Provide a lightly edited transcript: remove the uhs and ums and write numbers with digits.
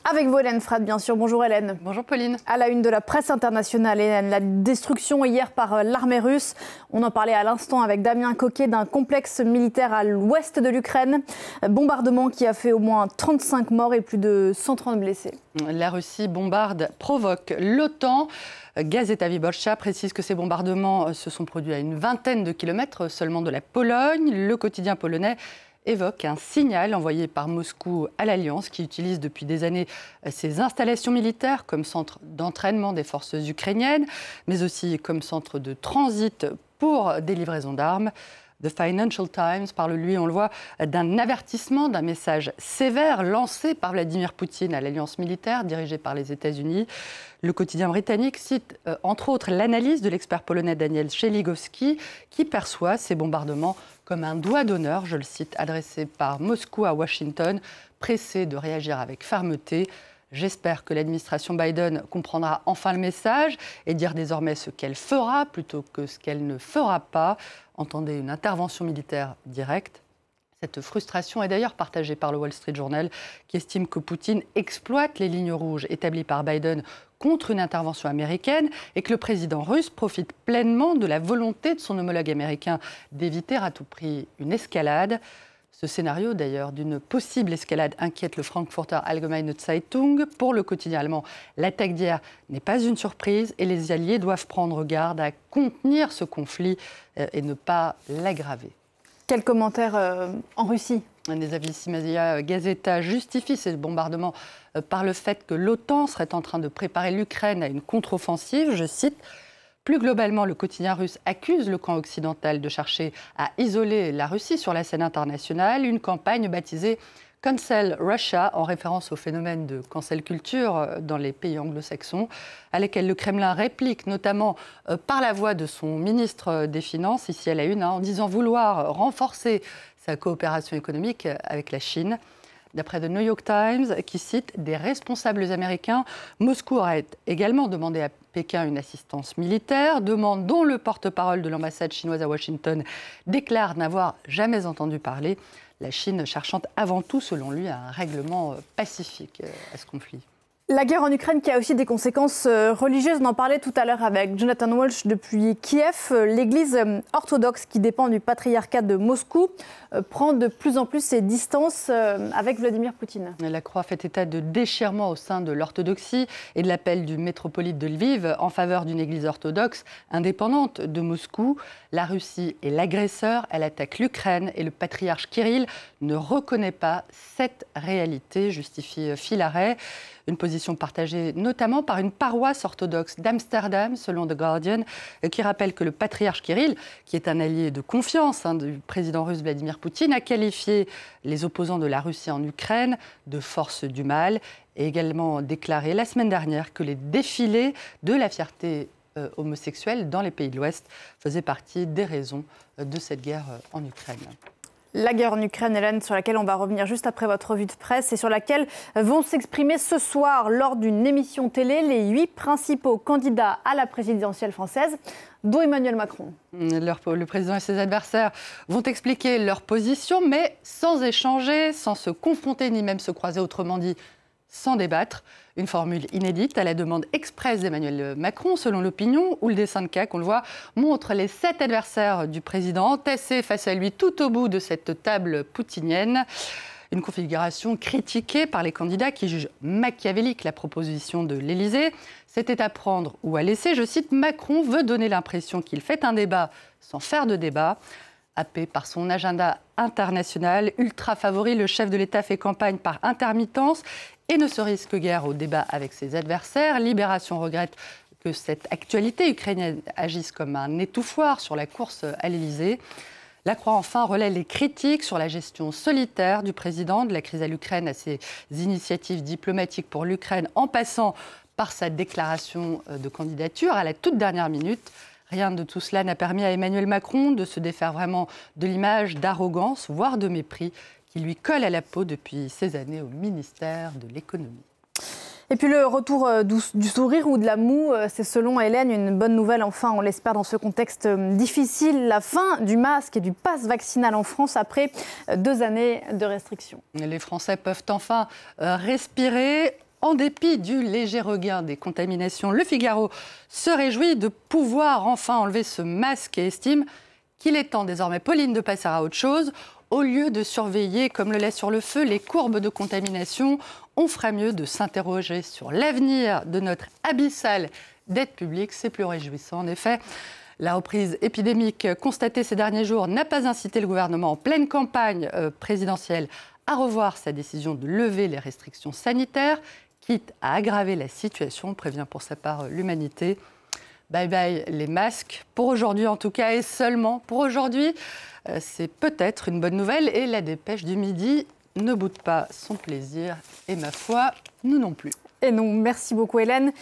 Avec vous, Hélène Frade, bien sûr. Bonjour Hélène. Bonjour Pauline. À la une de la presse internationale, Hélène, la destruction hier par l'armée russe. On en parlait à l'instant avec Damien Coquet d'un complexe militaire à l'ouest de l'Ukraine. Bombardement qui a fait au moins 35 morts et plus de 130 blessés. La Russie bombarde, provoque l'OTAN. Gazeta Wyborcza précise que ces bombardements se sont produits à une vingtaine de kilomètres seulement de la Pologne. Le quotidien polonais évoque un signal envoyé par Moscou à l'Alliance qui utilise depuis des années ses installations militaires comme centre d'entraînement des forces ukrainiennes, mais aussi comme centre de transit pour des livraisons d'armes. The Financial Times parle, lui, on le voit, d'un avertissement, d'un message sévère lancé par Vladimir Poutine à l'alliance militaire dirigée par les États-Unis. Le quotidien britannique cite, entre autres, l'analyse de l'expert polonais Daniel Szeligowski qui perçoit ces bombardements comme un doigt d'honneur, je le cite, adressé par Moscou à Washington, pressé de réagir avec fermeté. J'espère que l'administration Biden comprendra enfin le message et dire désormais ce qu'elle fera plutôt que ce qu'elle ne fera pas. Entendez, une intervention militaire directe. Cette frustration est d'ailleurs partagée par le Wall Street Journal qui estime que Poutine exploite les lignes rouges établies par Biden contre une intervention américaine et que le président russe profite pleinement de la volonté de son homologue américain d'éviter à tout prix une escalade. Ce scénario, d'ailleurs, d'une possible escalade inquiète le Frankfurter Allgemeine Zeitung. Pour le quotidien allemand, l'attaque d'hier n'est pas une surprise et les Alliés doivent prendre garde à contenir ce conflit et ne pas l'aggraver. Quel commentaire en Russie ? Nezavisimaya Gazeta justifie ces bombardements par le fait que l'OTAN serait en train de préparer l'Ukraine à une contre-offensive. Je cite. Plus globalement, le quotidien russe accuse le camp occidental de chercher à isoler la Russie sur la scène internationale, une campagne baptisée Cancel Russia, en référence au phénomène de cancel culture dans les pays anglo-saxons, à laquelle le Kremlin réplique notamment par la voix de son ministre des Finances, ici à la une, en disant vouloir renforcer sa coopération économique avec la Chine. D'après The New York Times, qui cite des responsables américains, Moscou aurait également demandé à Pékin une assistance militaire, demande dont le porte-parole de l'ambassade chinoise à Washington déclare n'avoir jamais entendu parler, la Chine cherchant avant tout, selon lui, un règlement pacifique à ce conflit. La guerre en Ukraine qui a aussi des conséquences religieuses. On en parlait tout à l'heure avec Jonathan Walsh depuis Kiev. L'Église orthodoxe qui dépend du patriarcat de Moscou prend de plus en plus ses distances avec Vladimir Poutine. La Croix fait état de déchirement au sein de l'orthodoxie et de l'appel du métropolite de Lviv en faveur d'une Église orthodoxe indépendante de Moscou. La Russie est l'agresseur, elle attaque l'Ukraine et le patriarche Kirill ne reconnaît pas cette réalité, justifie Philaret. Une position partagée notamment par une paroisse orthodoxe d'Amsterdam, selon The Guardian, qui rappelle que le patriarche Kirill, qui est un allié de confiance du président russe Vladimir Poutine, a qualifié les opposants de la Russie en Ukraine de force du mal et également déclaré la semaine dernière que les défilés de la fierté homosexuelle dans les pays de l'Ouest faisaient partie des raisons de cette guerre en Ukraine. La guerre en Ukraine, Hélène, sur laquelle on va revenir juste après votre revue de presse et sur laquelle vont s'exprimer ce soir lors d'une émission télé les 8 principaux candidats à la présidentielle française, dont Emmanuel Macron. Le président et ses adversaires vont expliquer leur position, mais sans échanger, sans se confronter ni même se croiser, autrement dit, sans débattre. Une formule inédite à la demande expresse d'Emmanuel Macron, selon l'opinion, où le dessin de CAC, on le voit, montre les 7 adversaires du président entassés face à lui tout au bout de cette table poutinienne. Une configuration critiquée par les candidats qui jugent machiavélique la proposition de l'Élysée. C'était à prendre ou à laisser. Je cite, Macron veut donner l'impression qu'il fait un débat sans faire de débat. Happé par son agenda international, ultra favori, le chef de l'État fait campagne par intermittence et ne se risque guère au débat avec ses adversaires. Libération regrette que cette actualité ukrainienne agisse comme un étouffoir sur la course à l'Élysée. La Croix, enfin, relaie les critiques sur la gestion solitaire du président de la crise à l'Ukraine, à ses initiatives diplomatiques pour l'Ukraine, en passant par sa déclaration de candidature à la toute dernière minute. Rien de tout cela n'a permis à Emmanuel Macron de se défaire vraiment de l'image d'arrogance, voire de mépris, qui lui colle à la peau depuis ces années au ministère de l'économie. Et puis le retour du sourire ou de la moue, c'est selon Hélène une bonne nouvelle, enfin on l'espère dans ce contexte difficile, la fin du masque et du pass vaccinal en France après 2 années de restrictions. Les Français peuvent enfin respirer. En dépit du léger regain des contaminations, Le Figaro se réjouit de pouvoir enfin enlever ce masque et estime qu'il est temps désormais, Pauline, de passer à autre chose. Au lieu de surveiller comme le lait sur le feu les courbes de contamination, on ferait mieux de s'interroger sur l'avenir de notre abyssale dette publique. C'est plus réjouissant en effet. La reprise épidémique constatée ces derniers jours n'a pas incité le gouvernement en pleine campagne présidentielle à revoir sa décision de lever les restrictions sanitaires, quitte à aggraver la situation, prévient pour sa part l'Humanité. Bye bye les masques, pour aujourd'hui en tout cas, et seulement pour aujourd'hui. C'est peut-être une bonne nouvelle et la dépêche du midi ne boude pas son plaisir. Et ma foi, nous non plus. Et non, merci beaucoup Hélène.